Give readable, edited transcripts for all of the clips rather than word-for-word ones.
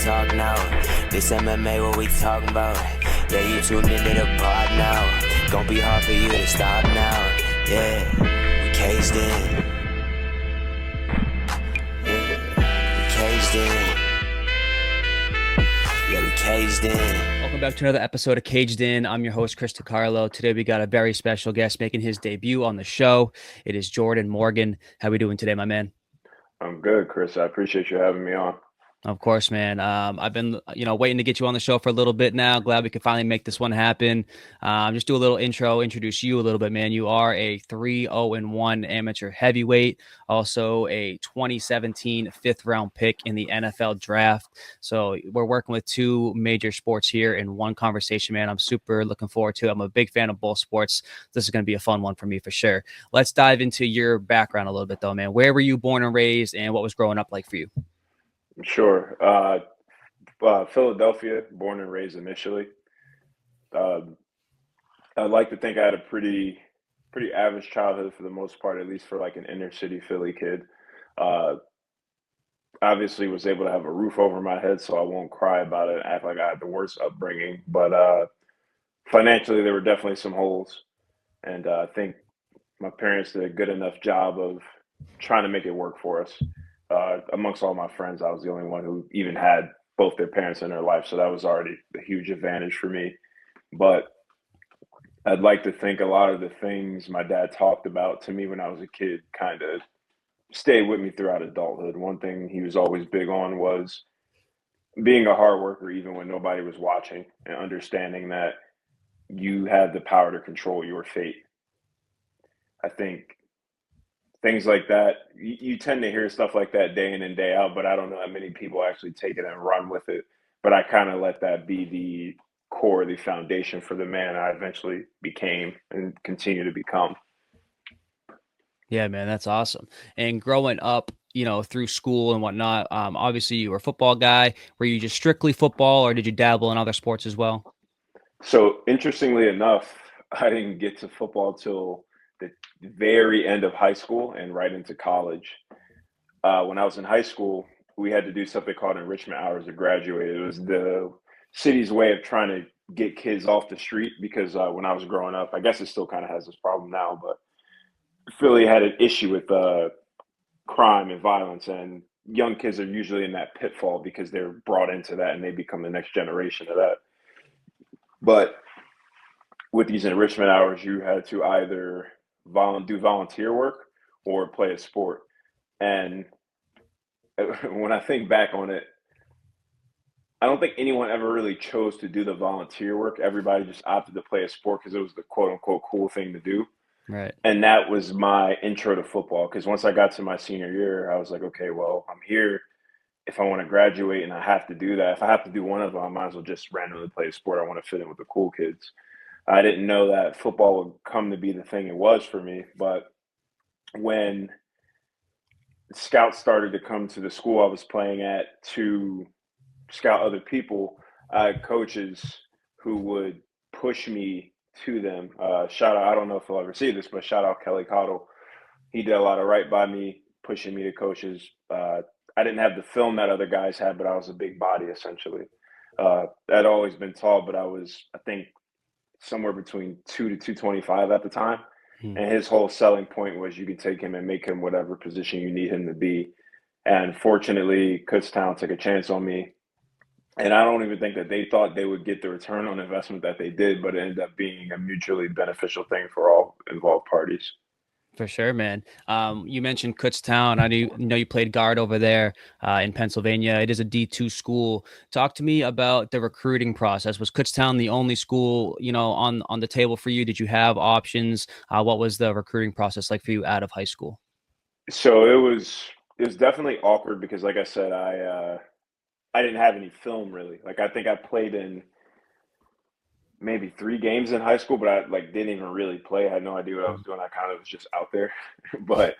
talk now. This MMA, what we talking about? Yeah, you tuned into the pod now. Gonna be hard for you to stop now. Yeah, we caged in. Yeah, we caged in. Yeah, we caged in. Welcome back to another episode of Caged In. I'm your host, Chris DiCarlo. Today we got a very special guest making his debut on the show. It is Jordan Morgan. How we doing today, my man? I'm good, Chris. I appreciate you having me on. Of course, man. I've been, waiting to get you on the show for a little bit now. Glad we could finally make this one happen. Just do a little intro, introduce you a little bit, man. You are a 3-0-1 amateur heavyweight, also a 2017 fifth-round pick in the NFL draft. So we're working with two major sports here in one conversation, man. I'm super looking forward to it. I'm a big fan of both sports. This is going to be a fun one for me for sure. Let's dive into your background a little bit, though, man. Where were you born and raised, and what was growing up like for you? Sure. Philadelphia, born and raised initially. I'd like to think I had a pretty average childhood for the most part, at least for like an inner city Philly kid. Obviously was able to have a roof over my head, so I won't cry about it and act like I had the worst upbringing. But financially, there were definitely some holes. And I think my parents did a good enough job of trying to make it work for us. Amongst all my friends, I was the only one who even had both their parents in their life, so that was already a huge advantage for me. But I'd like to think a lot of the things my dad talked about to me when I was a kid kind of stayed with me throughout adulthood. One thing he was always big on was being a hard worker even when nobody was watching, and understanding that you have the power to control your fate. I think things like that, you tend to hear stuff like that day in and day out, but I don't know how many people actually take it and run with it. But I kind of let that be the core, the foundation for the man I eventually became and continue to become. Yeah, man, that's awesome. And growing up, through school and whatnot, obviously you were a football guy. Were you just strictly football, or did you dabble in other sports as well? So interestingly enough, I didn't get to football till the very end of high school and right into college. When I was in high school, we had to do something called enrichment hours to graduate. It was the city's way of trying to get kids off the street because when I was growing up, I guess it still kind of has this problem now, but Philly had an issue with crime and violence, and young kids are usually in that pitfall because they're brought into that and they become the next generation of that. But with these enrichment hours, you had to either do volunteer work or play a sport. And when I think back on it, I don't think anyone ever really chose to do the volunteer work. Everybody just opted to play a sport because it was the quote unquote cool thing to do. Right. And that was my intro to football. Because once I got to my senior year, I was like, okay, well, I'm here. If I want to graduate and I have to do that, if I have to do one of them, I might as well just randomly play a sport. I want to fit in with the cool kids. I didn't know that football would come to be the thing it was for me. But when scouts started to come to the school I was playing at to scout other people, I had coaches who would push me to them. Shout out, I don't know if he'll ever see this, but shout out Kelly Cottle. He did a lot of right by me, pushing me to coaches. I didn't have the film that other guys had, but I was a big body essentially. I'd always been tall, but I think, somewhere between 2 to 225 at the time. And his whole selling point was you could take him and make him whatever position you need him to be. And fortunately, Kutztown took a chance on me. And I don't even think that they thought they would get the return on investment that they did, but it ended up being a mutually beneficial thing for all involved parties. For sure, man. You mentioned Kutztown. I know you played guard over there in Pennsylvania. It is a D2 school. Talk to me about the recruiting process. Was Kutztown the only school, on the table for you? Did you have options? What was the recruiting process like for you out of high school? So it was definitely awkward because, like I said, I didn't have any film really. Like I think I played in maybe 3 games in high school, but I didn't even really play. I had no idea what I was doing. I kind of was just out there. But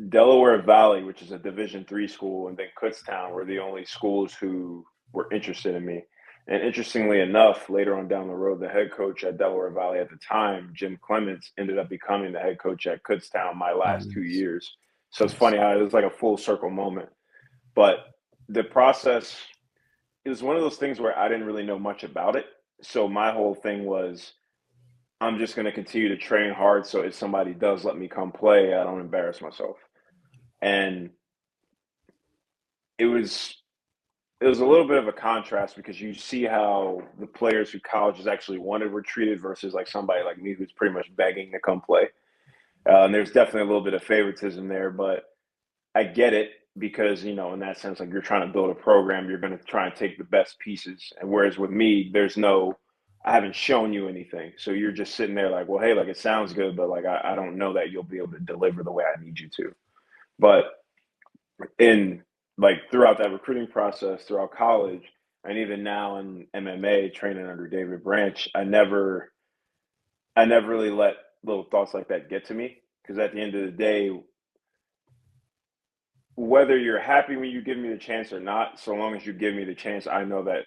Delaware Valley, which is a Division III school, and then Kutztown were the only schools who were interested in me. And interestingly enough, later on down the road, the head coach at Delaware Valley at the time, Jim Clements, ended up becoming the head coach at Kutztown my last 2 years. So it's funny how it was like a full circle moment. But the process, it was one of those things where I didn't really know much about it. So my whole thing was, I'm just going to continue to train hard. So if somebody does let me come play, I don't embarrass myself. And it was it was a little bit of a contrast because you see how the players who colleges actually wanted were treated versus like somebody like me who's pretty much begging to come play. And there's definitely a little bit of favoritism there, but I get it because, in that sense, like you're trying to build a program, you're going to try and take the best pieces. And whereas with me, I haven't shown you anything. So you're just sitting there like, well, hey, like it sounds good, but like I don't know that you'll be able to deliver the way I need you to. But in like throughout that recruiting process, throughout college, and even now in MMA training under David Branch, I never really let little thoughts like that get to me because at the end of the day, whether you're happy when you give me the chance or not, so long as you give me the chance, I know that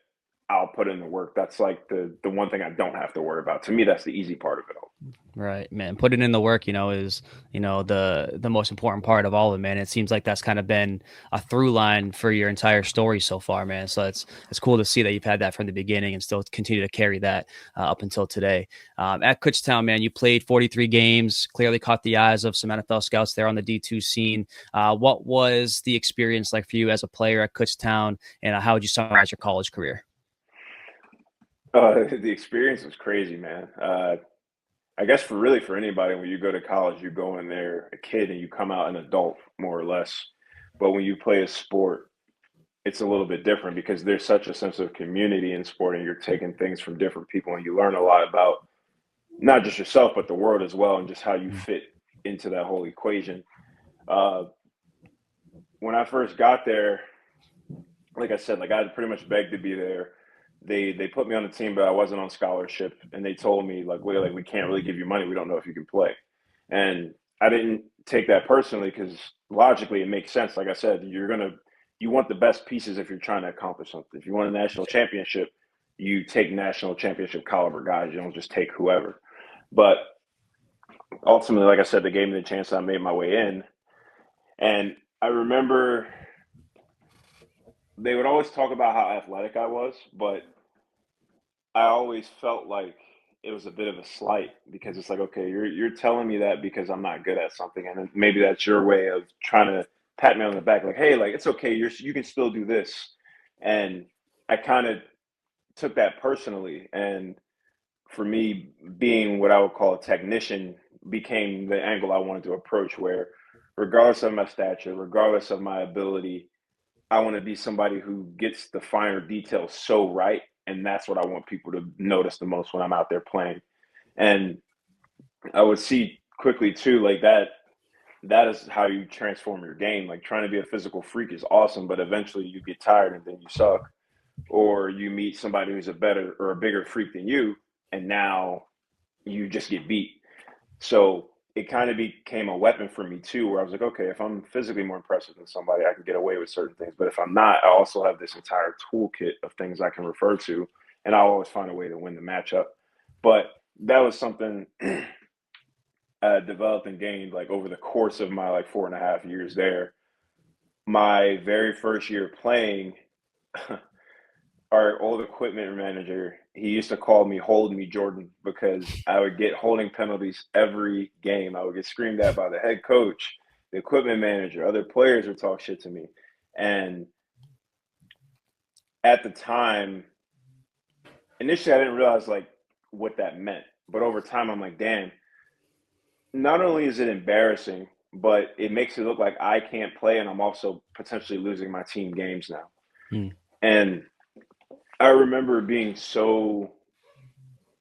I'll put in the work. That's like the one thing I don't have to worry about. To me, that's the easy part of it all. Right, man. Putting in the work, is the most important part of all of it, man. It seems like that's kind of been a through line for your entire story so far, man. So it's cool to see that you've had that from the beginning and still continue to carry that up until today. At Kutztown, man, you played 43 games, clearly caught the eyes of some NFL scouts there on the D2 scene. What was the experience like for you as a player at Kutztown, and how would you summarize your college career? The experience was crazy, man. I guess for anybody, when you go to college, you go in there a kid and you come out an adult, more or less. But when you play a sport, it's a little bit different because there's such a sense of community in sport and you're taking things from different people and you learn a lot about not just yourself, but the world as well and just how you fit into that whole equation. When I first got there, like I said, like I pretty much begged to be there. They put me on the team, but I wasn't on scholarship, and they told me like we can't really give you money. We don't know if you can play, and I didn't take that personally because logically it makes sense. Like I said, you want the best pieces if you're trying to accomplish something. If you want a national championship, you take national championship caliber guys. You don't just take whoever. But ultimately, like I said, they gave me the chance. I made my way in, and I remember they would always talk about how athletic I was, but I always felt like it was a bit of a slight because it's like, okay, you're telling me that because I'm not good at something, and then maybe that's your way of trying to pat me on the back, like, hey, like it's okay, you can still do this, and I kind of took that personally, and for me, being what I would call a technician became the angle I wanted to approach, where regardless of my stature, regardless of my ability, I want to be somebody who gets the finer details so right. And that's what I want people to notice the most when I'm out there playing. And I would see quickly too, like that is how you transform your game. Like trying to be a physical freak is awesome, but eventually you get tired and then you suck. Or you meet somebody who's a better or a bigger freak than you, and now you just get beat. So it kind of became a weapon for me too, where I was like, okay, if I'm physically more impressive than somebody, I can get away with certain things. But if I'm not, I also have this entire toolkit of things I can refer to, and I'll always find a way to win the matchup. But that was something I developed and gained like over the course of my like 4.5 years there. My very first year playing, our old equipment manager, he used to call me Hold Me Jordan because I would get holding penalties every game. I would get screamed at by the head coach, the equipment manager, other players would talk shit to me. And at the time, initially I didn't realize like what that meant. But over time I'm like, damn, not only is it embarrassing, but it makes it look like I can't play and I'm also potentially losing my team games now. And I remember being so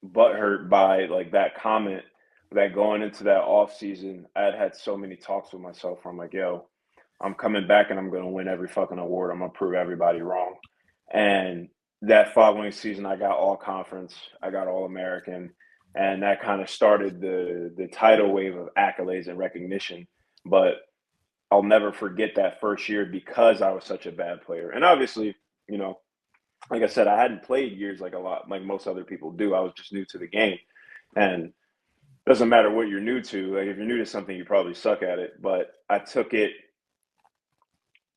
butthurt by like that comment that going into that off season, I had so many talks with myself where I'm like, yo, I'm coming back and I'm going to win every fucking award. I'm going to prove everybody wrong. And that following season, I got all conference, I got all American, and that kind of started the tidal wave of accolades and recognition. But I'll never forget that first year because I was such a bad player. And obviously, like I said, I hadn't played years like like most other people do. I was just new to the game. And it doesn't matter what you're new to. Like if you're new to something, you probably suck at it. But I took it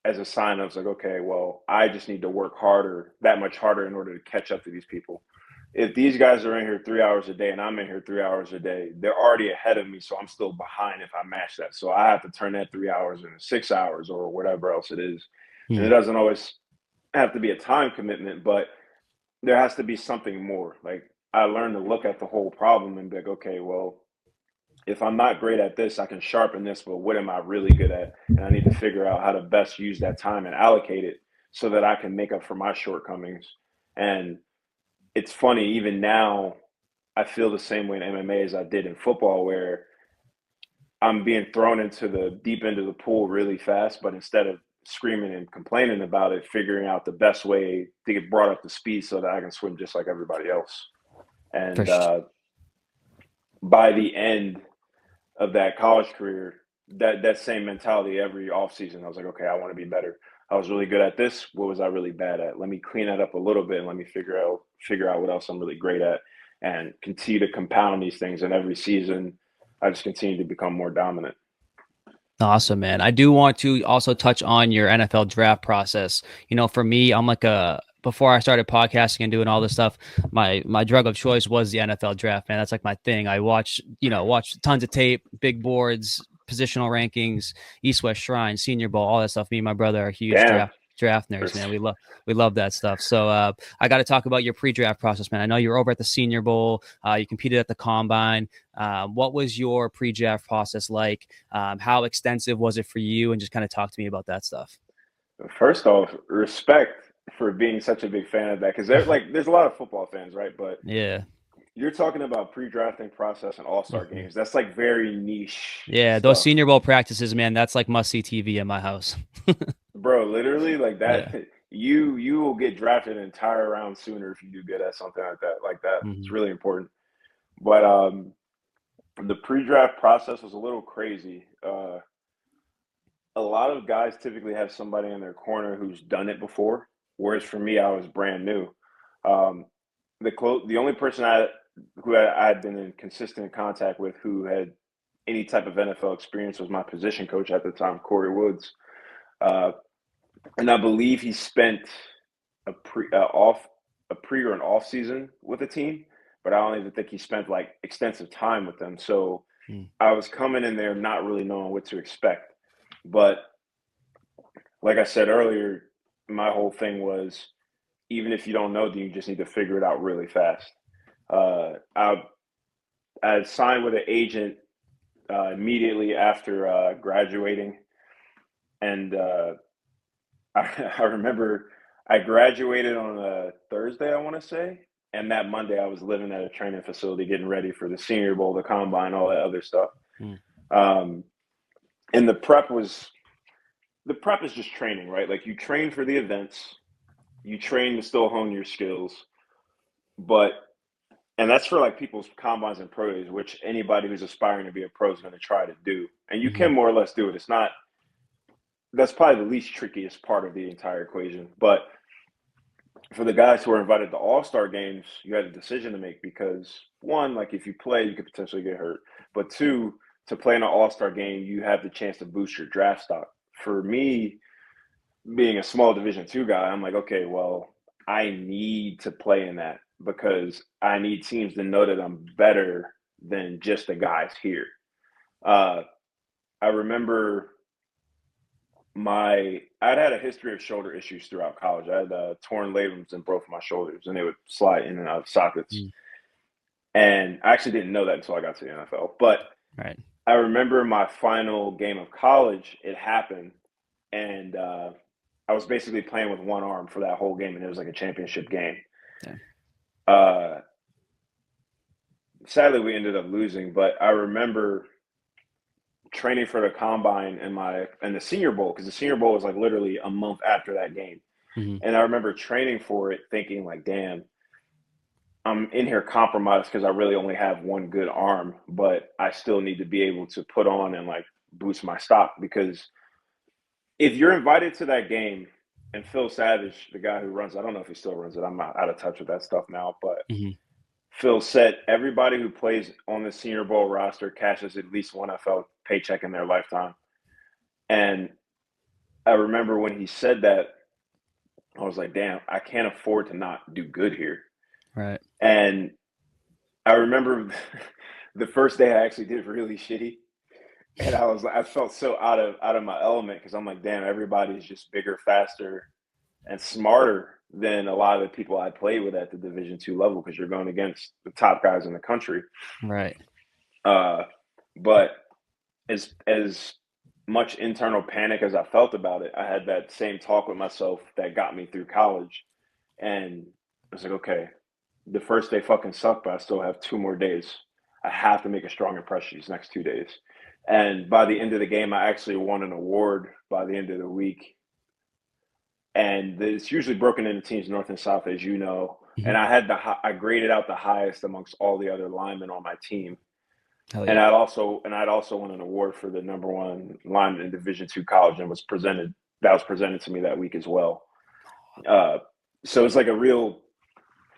as a sign of like, okay, well, I just need to work harder, that much harder in order to catch up to these people. If these guys are in here 3 hours a day and I'm in here 3 hours a day, they're already ahead of me. So I'm still behind if I match that. So I have to turn that 3 hours into 6 hours or whatever else it is. And it doesn't always have to be a time commitment, but there has to be something more. Like I learned to look at the whole problem and be like, okay, well, if I'm not great at this, I can sharpen this, but what am I really good at? And I need to figure out how to best use that time and allocate it so that I can make up for my shortcomings. And it's funny, even now, I feel the same way in MMA as I did in football, where I'm being thrown into the deep end of the pool really fast, but instead of screaming and complaining about it, figuring out the best way to get brought up to speed so that I can swim just like everybody else. And by the end of that college career, that same mentality every offseason, I was like, okay, I want to be better. I was really good at this. What was I really bad at? Let me clean that up a little bit and let me figure out what else I'm really great at and continue to compound these things. And every season, I just continue to become more dominant. Awesome, man. I do want to also touch on your NFL draft process. You know, for me, I'm like before I started podcasting and doing all this stuff, my drug of choice was the NFL draft, man. That's like my thing. I watch tons of tape, big boards, positional rankings, East West Shrine, Senior Bowl, all that stuff. Me and my brother are huge draft nerds, man. We love that stuff. So I got to talk about your pre-draft process, man. I know you were over at the Senior Bowl. You competed at the Combine. What was your pre-draft process like? How extensive was it for you? And just kind of talk to me about that stuff. First off, respect for being such a big fan of that, because there's a lot of football fans, right? But yeah, you're talking about pre-drafting process and all-star games. That's like very niche. Yeah, stuff. those Senior Bowl practices, man, that's like must-see TV in my house. Bro, literally like that. Yeah. You will get drafted an entire round sooner if you do good at something like that. It's really important. But the pre-draft process was a little crazy. A lot of guys typically have somebody in their corner who's done it before, whereas for me, I was brand new. The only person who I had been in consistent contact with who had any type of NFL experience was my position coach at the time, Corey Woods. And I believe he spent a pre or an off season with the team, but I don't even think he spent like extensive time with them. So I was coming in there not really knowing what to expect. But like I said earlier, my whole thing was, even if you don't know, then you just need to figure it out really fast. I signed with an agent immediately after graduating, and I remember I graduated on a Thursday, I want to say, and that Monday I was living at a training facility getting ready for the Senior Bowl, the Combine, all that other stuff. And the prep is just training, right? Like you train for the events, you train to still hone your skills, and that's for like people's combines and pro days, which anybody who's aspiring to be a pro is going to try to do. And you can more or less do it. That's probably the least trickiest part of the entire equation. But for the guys who are invited to all-star games, you had a decision to make because, one, like if you play, you could potentially get hurt. But two, to play in an all-star game, you have the chance to boost your draft stock. For me, being a small Division II guy, I'm like, okay, well, I need to play in that because I need teams to know that I'm better than just the guys here. I remember I'd had a history of shoulder issues throughout college. I had torn ligaments in both of my shoulders, and they would slide in and out of sockets. And I actually didn't know that until I got to the NFL. But I remember my final game of college, it happened, and I was basically playing with one arm for that whole game, and it was like a championship game. Sadly, we ended up losing, but I remember training for the Combine and the Senior Bowl, because the Senior Bowl was like literally a month after that game. And I remember training for it thinking like, damn, I'm in here compromised because I really only have one good arm, but I still need to be able to put on and like boost my stock, because if you're invited to that game and Phil Savage, the guy who runs, I don't know if he still runs it, I'm out of touch with that stuff now, but Phil said everybody who plays on the Senior Bowl roster cashes at least one NFL paycheck in their lifetime. And I remember when he said that, I was like, damn, I can't afford to not do good here. Right. And I remember the first day I actually did really shitty. And I felt so out of my element because I'm like, damn, everybody's just bigger, faster, and smarter than a lot of the people I played with at the Division II level because you're going against the top guys in the country. Right. But as much internal panic as I felt about it, I had that same talk with myself that got me through college. And I was like, okay, the first day fucking sucked, but I still have 2 more days. I have to make a strong impression these next 2 days. And by the end of the game, I actually won an award by the end of the week. And it's usually broken into teams north and south, as you know. Mm-hmm. And I graded out the highest amongst all the other linemen on my team. Hell And yeah. I'd also won an award for the #1 lineman in Division II college, and was presented to me that week as well. So it's like a real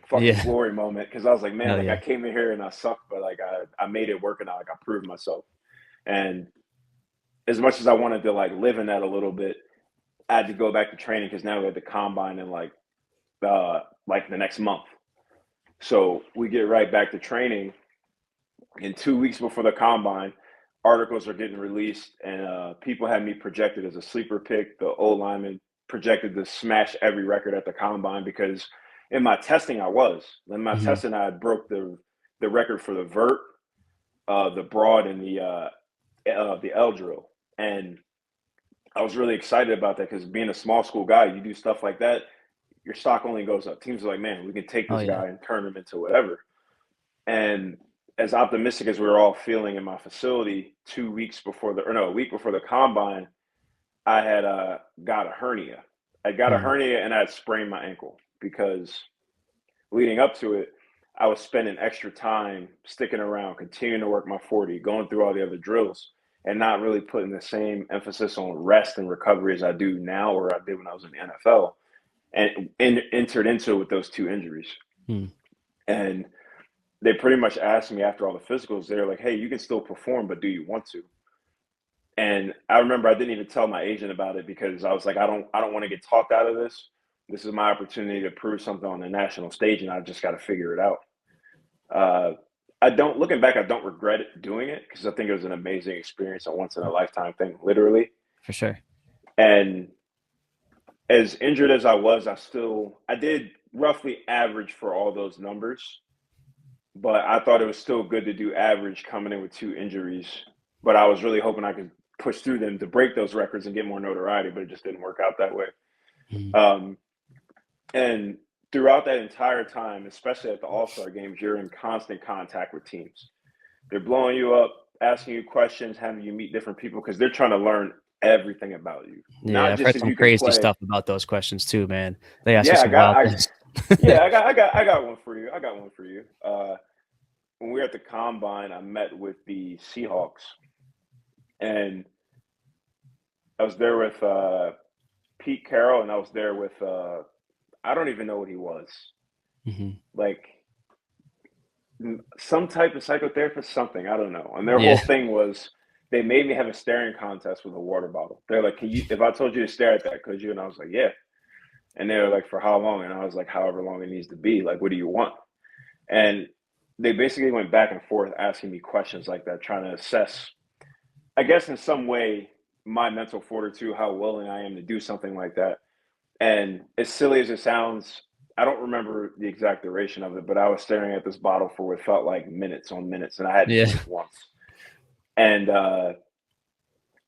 fucking glory moment because I was like, man, Hell like yeah. I came in here and I sucked, but like I made it work and I proved myself. And as much as I wanted to like live in that a little bit, I had to go back to training because now we had the combine in like the next month. So we get right back to training. And 2 weeks before the combine, articles are getting released, and people had me projected as a sleeper pick. The old lineman projected to smash every record at the combine because in my testing I was. In my testing I broke the record for the vert, the broad, and the L drill, and I was really excited about that because being a small school guy, you do stuff like that, your stock only goes up. Teams are like, man, we can take this guy and turn him into whatever. And as optimistic as we were all feeling in my facility, a week before the combine, I had got a hernia. I got a hernia and I had sprained my ankle because leading up to it, I was spending extra time sticking around, continuing to work my 40, going through all the other drills, and not really putting the same emphasis on rest and recovery as I do now or I did when I was in the NFL, and entered into it with those 2 injuries. And they pretty much asked me after all the physicals, they're like, hey, you can still perform, but do you want to? And I remember I didn't even tell my agent about it because I was like, I don't want to get talked out of this. This is my opportunity to prove something on the national stage, and I just got to figure it out. Looking back, I don't regret it doing it because I think it was an amazing experience, a once in a lifetime thing, literally. For sure. And as injured as I was, I did roughly average for all those numbers. But I thought it was still good to do average coming in with 2 injuries. But I was really hoping I could push through them to break those records and get more notoriety, but it just didn't work out that way. And throughout that entire time, especially at the All-Star games, you're in constant contact with teams. They're blowing you up, asking you questions, having you meet different people because they're trying to learn everything about you. Yeah, Not I've just heard if some you can crazy play. stuff about those questions too, man. They ask you Yeah, some wild things. I got one for you. When we were at the combine, I met with the Seahawks, and I was there with Pete Carroll, and I was there with I don't even know what he was, like some type of psychotherapist, something, I don't know. And their whole thing was they made me have a staring contest with a water bottle. They're like, if I told you to stare at that, could you? And I was like, yeah. And they were like, for how long? And I was like, however long it needs to be. Like, what do you want? And they basically went back and forth asking me questions like that, trying to assess, I guess, in some way, my mental fortitude, how willing I am to do something like that. And as silly as it sounds, I don't remember the exact duration of it, but I was staring at this bottle for what felt like minutes on minutes, and I hadn't blinked once. And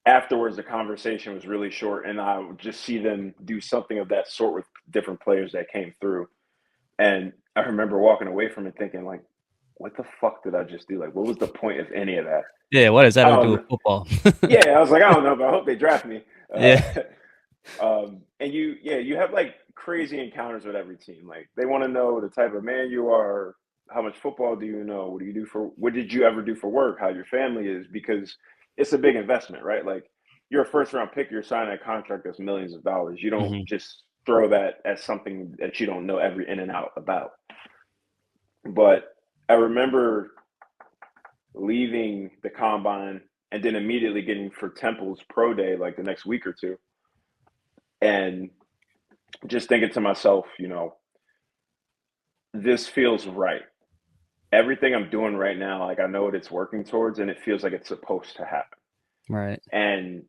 afterwards, the conversation was really short, and I would just see them do something of that sort with different players that came through. And I remember walking away from it thinking, like, what the fuck did I just do? Like, what was the point of any of that? Yeah, what does that have to do with football? Yeah, I was like, I don't know, but I hope they draft me. And you have like crazy encounters with every team. Like, they want to know the type of man you are, how much football do you know, what did you ever do for work, how your family is, because it's a big investment, right? Like, you're a first round pick, you're signing a contract that's millions of dollars. You don't just throw that as something that you don't know every in and out about. But I remember leaving the combine and then immediately getting for Temple's pro day like the next week or two. and just thinking to myself, this feels right. Everything I'm doing right now, like I know what it's working towards, and it feels like it's supposed to happen. Right. And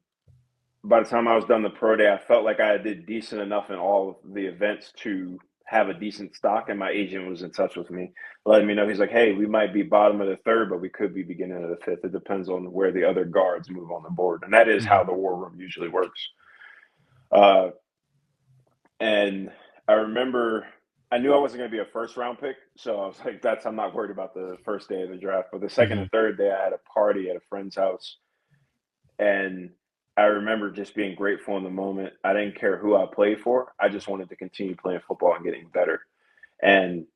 by the time I was done the pro day, I felt like I did decent enough in all of the events to have a decent stock. And my agent was in touch with me, letting me know, he's like, hey, we might be bottom of the third, but we could be beginning of the fifth. It depends on where the other guards move on the board. And that is how the war room usually works. And I remember I knew I wasn't going to be a first round pick. So I was like, I'm not worried about the first day of the draft. But the second and third day, I had a party at a friend's house. And I remember just being grateful in the moment. I didn't care who I played for. I just wanted to continue playing football and getting better. And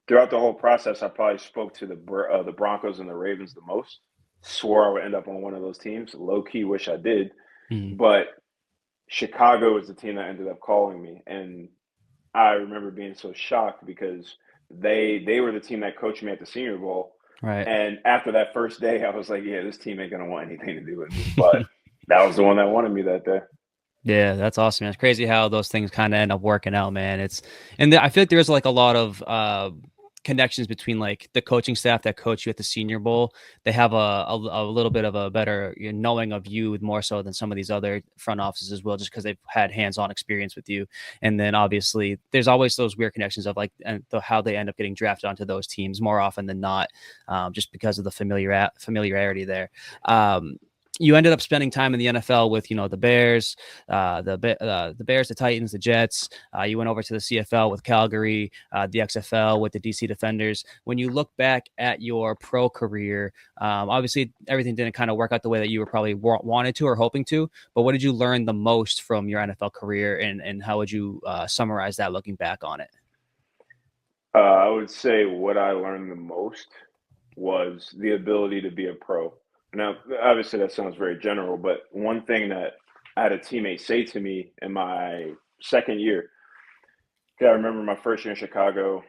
throughout the whole process, I probably spoke to the Broncos and the Ravens the most. Swore I would end up on one of those teams. Low key, wish I did. But Chicago is the team that ended up calling me, and I remember being so shocked because they were the team that coached me at the Senior Bowl. Right. And after that first day, I was like, yeah, this team ain't gonna want anything to do with me. But that was the one that wanted me that day. Yeah, that's awesome. It's crazy how those things kind of end up working out, man. I feel like there's like a lot of connections between like the coaching staff that coach you at the Senior Bowl. They have a little bit of a better knowing of you more so than some of these other front offices as well, just because they've had hands-on experience with you. And then obviously there's always those weird connections of like how they end up getting drafted onto those teams more often than not, just because of the familiarity there. You ended up spending time in the NFL with, the Bears, the Bears, the Titans, the Jets. You went over to the CFL with Calgary, the XFL with the DC Defenders. When you look back at your pro career, obviously everything didn't kind of work out the way that you were probably wanted to or hoping to. But what did you learn the most from your NFL career, and how would you summarize that looking back on it? I would say what I learned the most was the ability to be a pro. Now, obviously, that sounds very general, but one thing that I had a teammate say to me in my second year, I remember my first year in Chicago,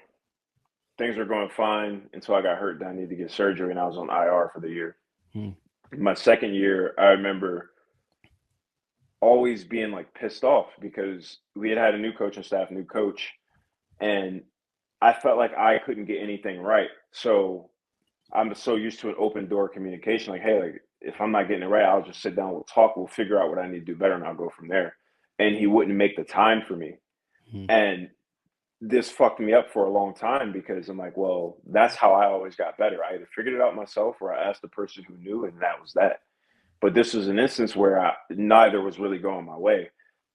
things were going fine until I got hurt and I needed to get surgery, and I was on IR for the year. My second year, I remember always being like pissed off because we had a new coaching staff, new coach, and I felt like I couldn't get anything right. So I'm so used to an open door communication. Like, hey, like if I'm not getting it right, I'll just sit down, we'll talk, we'll figure out what I need to do better, and I'll go from there. And he wouldn't make the time for me. And this fucked me up for a long time because I'm like, well, that's how I always got better. I either figured it out myself or I asked the person who knew, and that was that. But this was an instance where neither was really going my way.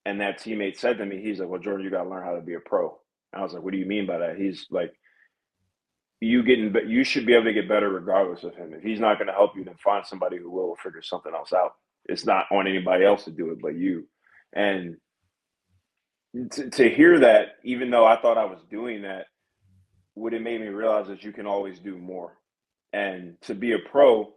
And that teammate said to me, he's like, well, Jordan, you got to learn how to be a pro. And I was like, what do you mean by that? He's like, you should be able to get better regardless of him. If he's not going to help you, then find somebody who will figure something else out. It's not on anybody else to do it but you. And to hear that, even though I thought I was doing that, what it made me realize is you can always do more. And to be a pro,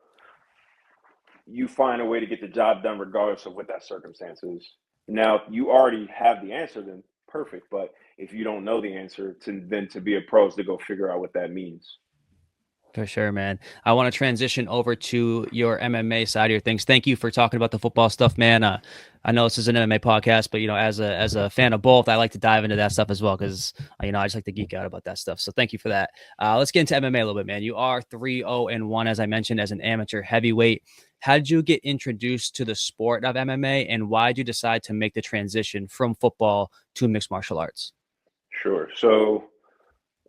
you find a way to get the job done regardless of what that circumstance is. Now, you already have the answer, then perfect. But if you don't know the answer, to be a pro is to go figure out what that means. For sure, man. I want to transition over to your MMA side of your things. Thank you for talking about the football stuff, man. I know this is an MMA podcast, but as a fan of both, I like to dive into that stuff as well because I just like to geek out about that stuff. So thank you for that. Let's get into MMA a little bit, man. You are 3-0-1, as I mentioned, as an amateur heavyweight. How did you get introduced to the sport of MMA, and why did you decide to make the transition from football to mixed martial arts? Sure. So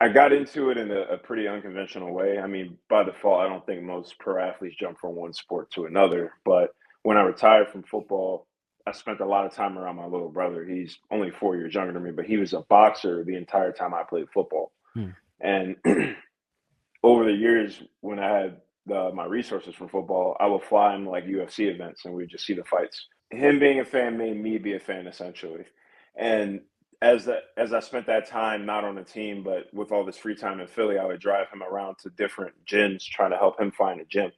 I got into it in a pretty unconventional way. I mean, by default, I don't think most pro athletes jump from one sport to another. But when I retired from football, I spent a lot of time around my little brother. He's only 4 years younger than me, but he was a boxer the entire time I played football. And over the years, when I had my resources from football, I would fly him like UFC events and we'd just see the fights. Him being a fan made me be a fan, essentially. And as I spent that time not on a team, but with all this free time in Philly, I would drive him around to different gyms trying to help him find a gym.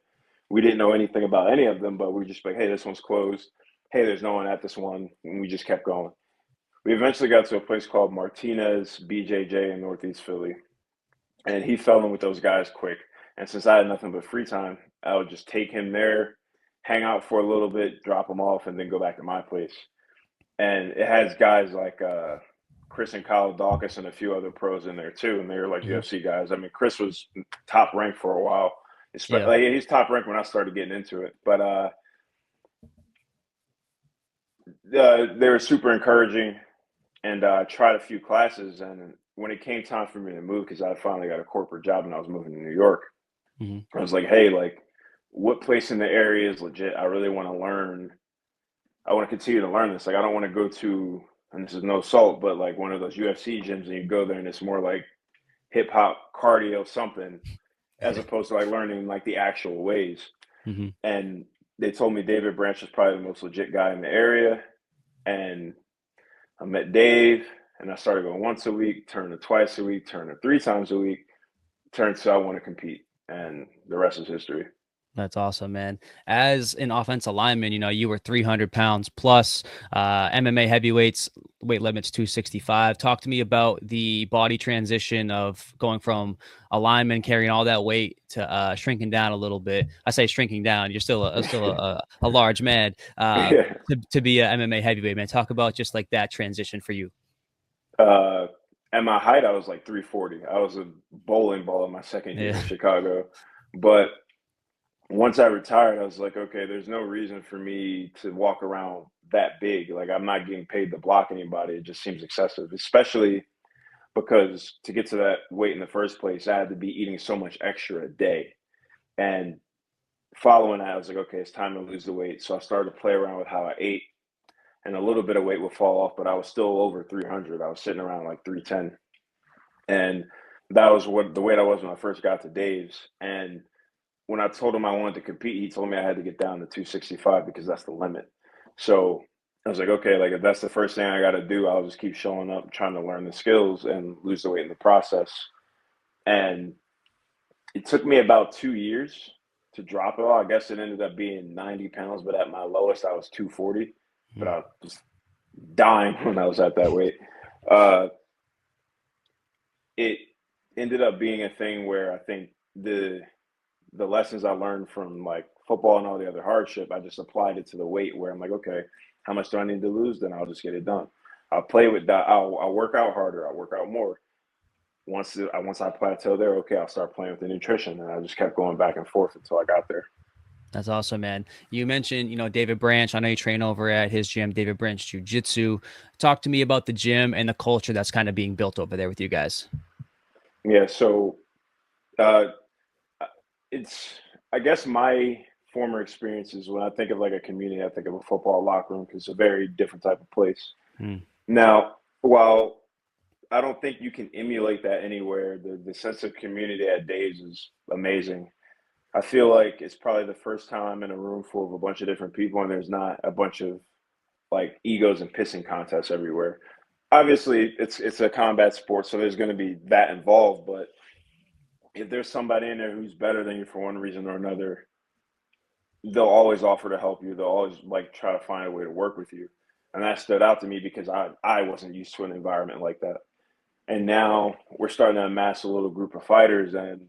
We didn't know anything about any of them, but we just like, hey, this one's closed. Hey, there's no one at this one. And we just kept going. We eventually got to a place called Martinez BJJ in Northeast Philly. And he fell in with those guys quick. And since I had nothing but free time, I would just take him there, hang out for a little bit, drop him off, and then go back to my place. and it has guys like Chris and Kyle Dawkins and a few other pros in there too, and they were like Hmm. UFC guys. I mean, Chris was top ranked for a while. Yeah. Like, he's top ranked when I started getting into it, but they were super encouraging, and I tried a few classes. And when it came time for me to move, because I finally got a corporate job and I was moving to New York, Hmm. I was like, hey, like, what place in the area is legit? I really want to learn. I want to continue to learn this. Like, I don't want to go to, and this is no salt, but like one of those UFC gyms, and you go there and it's more like hip hop, cardio, something, as opposed to like learning like the actual ways. Hmm. And they told me David Branch is probably the most legit guy in the area. And I met Dave, and I started going once a week, turned to twice a week, turned to 3 times a week, turned to I want to compete. And the rest is history. That's awesome, man. As an offensive lineman, you were 300 pounds plus, MMA heavyweights, weight limits 265. Talk to me about the body transition of going from a lineman carrying all that weight to shrinking down a little bit. I say shrinking down. You're still a large man, Yeah. to be a MMA heavyweight, man. Talk about just like that transition for you. Uh, at my height, I was like 340. I was a bowling ball in my second year Yeah. in Chicago. But once I retired, I was like, okay, there's no reason for me to walk around that big. Like, I'm not getting paid to block anybody. It just seems excessive, especially because to get to that weight in the first place, I had to be eating so much extra a day. And following that, I was like, okay, it's time to lose the weight. So I started to play around with how I ate, and a little bit of weight would fall off, but I was still over 300. I was sitting around like 310. And that was what the weight I was when I first got to Dave's. And when I told him I wanted to compete, he told me I had to get down to 265 because that's the limit. So I was like, okay, like if that's the first thing I got to do, I'll just keep showing up, trying to learn the skills and lose the weight in the process. And it took me about 2 years to drop it all. I guess it ended up being 90 pounds, but at my lowest, I was 240. But I was dying when I was at that weight. Uh, it ended up being a thing where I think the lessons I learned from like football and all the other hardship, I just applied it to the weight where I'm like, okay, how much do I need to lose? Then I'll just get it done. I'll play with that. I'll work out harder. I'll work out more. Once I plateau there, okay, I'll start playing with the nutrition. And I just kept going back and forth until I got there. That's awesome, man. You mentioned, David Branch. I know you train over at his gym, David Branch Jiu Jitsu. Talk to me about the gym and the culture that's kind of being built over there with you guys. Yeah. So uh, it's, I guess my former experiences, when I think of like a community, I think of a football locker room because it's a very different type of place. Hmm. Now, while I don't think you can emulate that anywhere, the sense of community at Dave's is amazing. I feel like it's probably the first time I'm in a room full of a bunch of different people and there's not a bunch of like egos and pissing contests everywhere. Obviously, it's a combat sport, so there's going to be that involved. But if there's somebody in there who's better than you for one reason or another, they'll always offer to help you. They'll always like try to find a way to work with you, and that stood out to me because I wasn't used to an environment like that. And now we're starting to amass a little group of fighters, and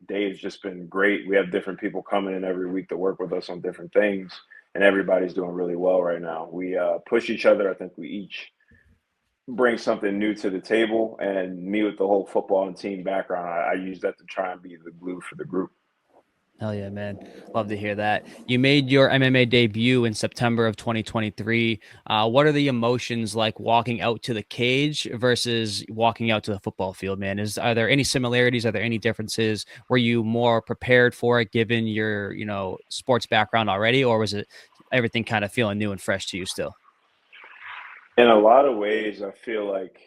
Dave's just been great. We have different people coming in every week to work with us on different things, and everybody's doing really well right now. We push each other. I think we each bring something new to the table, and me with the whole football and team background, I use that to try and be the glue for the group. Hell yeah, man. Love to hear that. You made your MMA debut in September of 2023. What are the emotions like walking out to the cage versus walking out to the football field, man? Are there any similarities? Are there any differences? Were you more prepared for it given your, sports background already, or was it everything kind of feeling new and fresh to you still? In a lot of ways, I feel like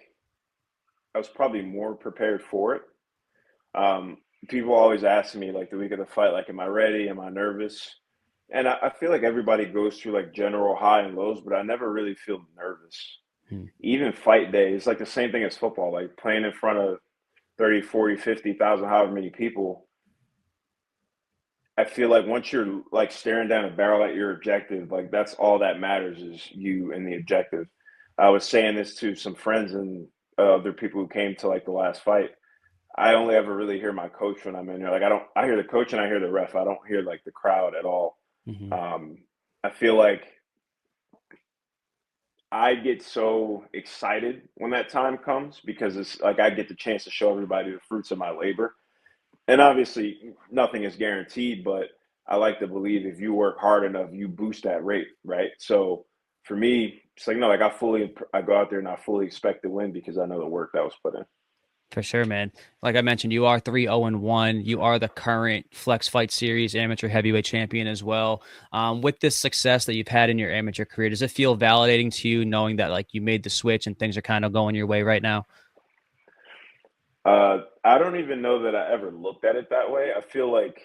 I was probably more prepared for it. People always ask me like the week of the fight, like, am I ready? Am I nervous? And I feel like everybody goes through like general high and lows, but I never really feel nervous. Hmm. Even fight day, it's like the same thing as football, like playing in front of 30, 40, 50,000, however many people. I feel like once you're like staring down a barrel at your objective, like that's all that matters is you and the objective. I was saying this to some friends and other people who came to like the last fight. I only ever really hear my coach when I'm in there. Like I hear the coach and I hear the ref. I don't hear like the crowd at all. Hmm. Um, I feel like I get so excited when that time comes because it's like I get the chance to show everybody the fruits of my labor. And obviously, nothing is guaranteed, but I like to believe if you work hard enough, you boost that rate, right? So for me, it's like no, like I go out there and I fully expect to win because I know the work that was put in. For sure, man. Like I mentioned, you are 3-0-1. You are the current Flex Fight Series amateur heavyweight champion as well. With this success that you've had in your amateur career, does it feel validating to you knowing that like you made the switch and things are kind of going your way right now? I don't even know that I ever looked at it that way. I feel like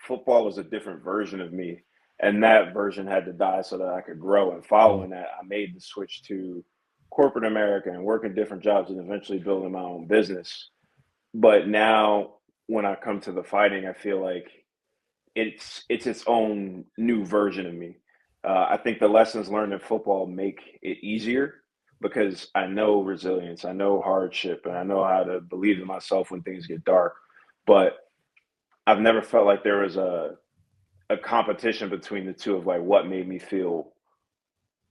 football was a different version of me, and that version had to die so that I could grow. And Mm. following that, I made the switch to corporate America and working different jobs and eventually building my own business. But now, when I come to the fighting, I feel like it's its own new version of me. I think the lessons learned in football make it easier because I know resilience, I know hardship, and I know how to believe in myself when things get dark. But I've never felt like there was a competition between the two of like what made me feel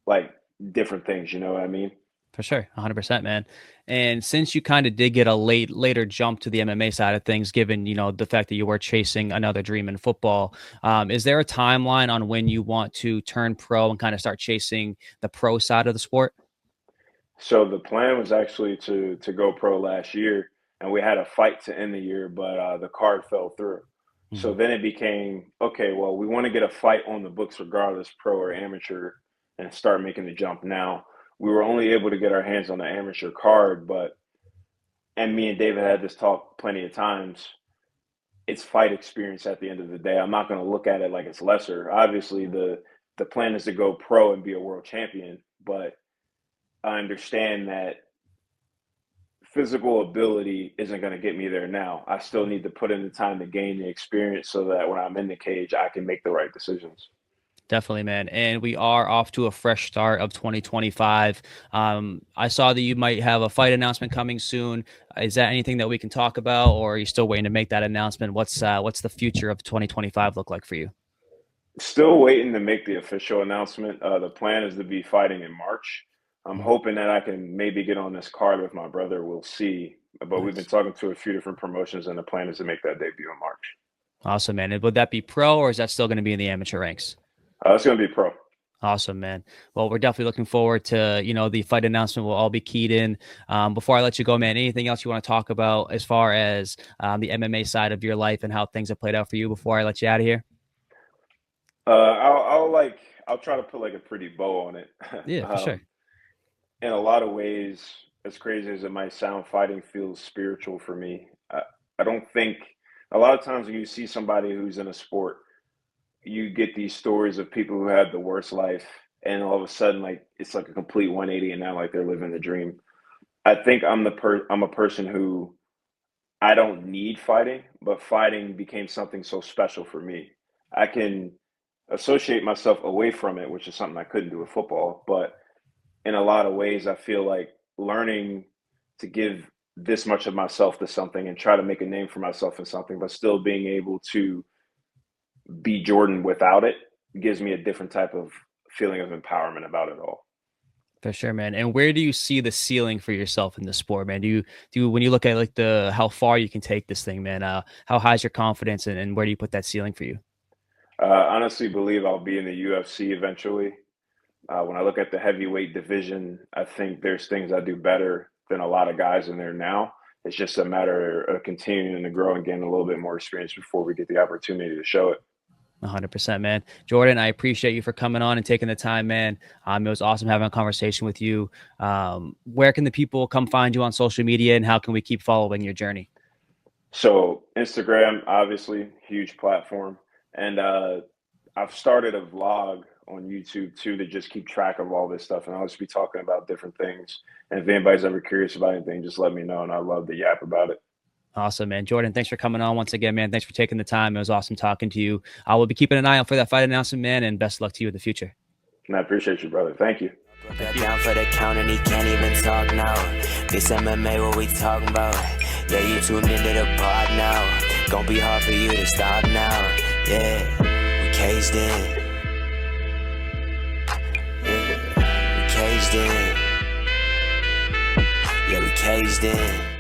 like different things. You know what I mean? For sure, 100%, man. And since you kind of did get a later jump to the MMA side of things, given the fact that you were chasing another dream in football, is there a timeline on when you want to turn pro and kind of start chasing the pro side of the sport? So the plan was actually to go pro last year, and we had a fight to end the year, but the card fell through. So Mhm. then it became okay. Well, we want to get a fight on the books, regardless, pro or amateur, and start making the jump now. We were only able to get our hands on the amateur card, but and me and David had this talk plenty of times. It's fight experience at the end of the day. I'm not going to look at it like it's lesser. Obviously, the plan is to go pro and be a world champion, but I understand that physical ability isn't going to get me there now. I still need to put in the time to gain the experience so that when I'm in the cage, I can make the right decisions. Definitely, man. And we are off to a fresh start of 2025. I saw that you might have a fight announcement coming soon. Is that anything that we can talk about, or are you still waiting to make that announcement? What's the future of 2025 look like for you? Still waiting to make the official announcement. The plan is to be fighting in March. I'm Mhm. hoping that I can maybe get on this card with my brother. We'll see. But we've been Nice. talking to a few different promotions, and the plan is to make that debut in March. Awesome, man. And would that be pro, or is that still going to be in the amateur ranks? It's going to be pro. Awesome, man. Well, we're definitely looking forward to, the fight announcement will all be keyed in. Before I let you go, man, anything else you want to talk about as far as the MMA side of your life and how things have played out for you before I let you out of here? I'll try to put like a pretty bow on it. Yeah, for sure. um, in a lot of ways, as crazy as it might sound, fighting feels spiritual for me. I don't think a lot of times when you see somebody who's in a sport, you get these stories of people who had the worst life, and all of a sudden, like it's like a complete 180, and now like they're living the dream. I think I'm a person who I don't need fighting, but fighting became something so special for me. I can associate myself away from it, which is something I couldn't do with football, but in a lot of ways, I feel like learning to give this much of myself to something and try to make a name for myself in something, but still being able to be Jordan without it gives me a different type of feeling of empowerment about it all. For sure, man. And where do you see the ceiling for yourself in the sport, man? Do you when you look at like the how far you can take this thing, man? How high is your confidence, and where do you put that ceiling for you? Honestly, believe I'll be in the UFC eventually. When I look at the heavyweight division, I think there's things I do better than a lot of guys in there now. It's just a matter of continuing to grow and gain a little bit more experience before we get the opportunity to show it. 100%, man. Jordan, I appreciate you for coming on and taking the time, man. It was awesome having a conversation with you. Where can the people come find you on social media, and how can we keep following your journey? So Instagram, obviously, huge platform, and I've started a vlog on YouTube too to just keep track of all this stuff, and I'll just be talking about different things. And if anybody's ever curious about anything, just let me know, and I'd love to yap about it. Awesome, man. Jordan, thanks for coming on once again, man. Thanks for taking the time. It was awesome talking to you. I will be keeping an eye out for that fight announcement, man, and best of luck to you in the future. And I appreciate you, brother. Thank you. Broke that down for the count and he can't even talk now. This MMA, what we talking about? Yeah, you tuned into the pod now. Gonna be hard for you to stop now. Yeah, we caged in. Yeah, we caged caged in. Yeah, we caged in.